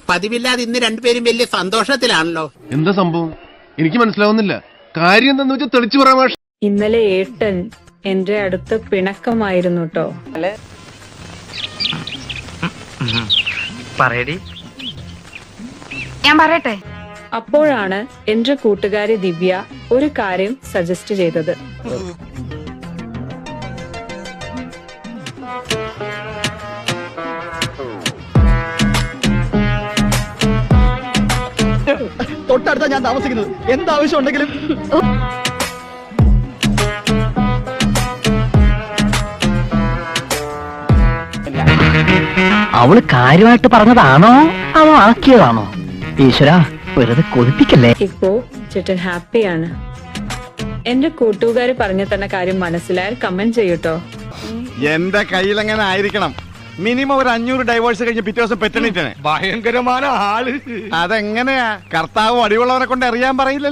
പതിവില്ലാതെ ഇന്ന് രണ്ടുപേരും വലിയ സന്തോഷത്തിലാണല്ലോ. എന്താ സംഭവം എനിക്ക് മനസ്സിലാവുന്നില്ല. കാര്യം എന്താന്ന് വെച്ചാൽ തെളിച്ചു പറയാൻ മാഷ്. ഇന്നലെ ഏട്ടൻ എന്റെ അടുത്ത് പിണക്കമായിരുന്നു ട്ടോ. ഞാൻ പറയട്ടെ. അപ്പോഴാണ് എന്റെ കൂട്ടുകാരി ദിവ്യ ഒരു കാര്യം സജസ്റ്റ് ചെയ്തത്. തൊട്ടടുത്താ ഞാൻ താമസിക്കുന്നത്. എന്താവശ്യം ഉണ്ടെങ്കിലും അവള് കാര്യമായിട്ട് പറഞ്ഞതാണോ അതോ ആക്കിയതാണോ? ഈശ്വര വെറുതെ കൊതിപ്പിക്കല്ലേ. ഇപ്പോ ചേട്ടൻ ഹാപ്പിയാണ്. എന്റെ കൂട്ടുകാരി പറഞ്ഞു തന്ന കാര്യം മനസ്സിലായാൽ കമന്റ് ചെയ്യൂട്ടോ. എന്റെ കയ്യിൽ എങ്ങനെ ആയിരിക്കണം. മിനിമം ഒരു 500 ഡൈവേഴ്സ് കഴിഞ്ഞ് പിറ്റേ ദിവസം പെറ്റണിട്ടാണ്. ഭയങ്കരമായ ആള്. അതെങ്ങനെയാ? കർത്താവ് അടിവുള്ളവരെ കൊണ്ട് അറിയാൻ പറയില്ല.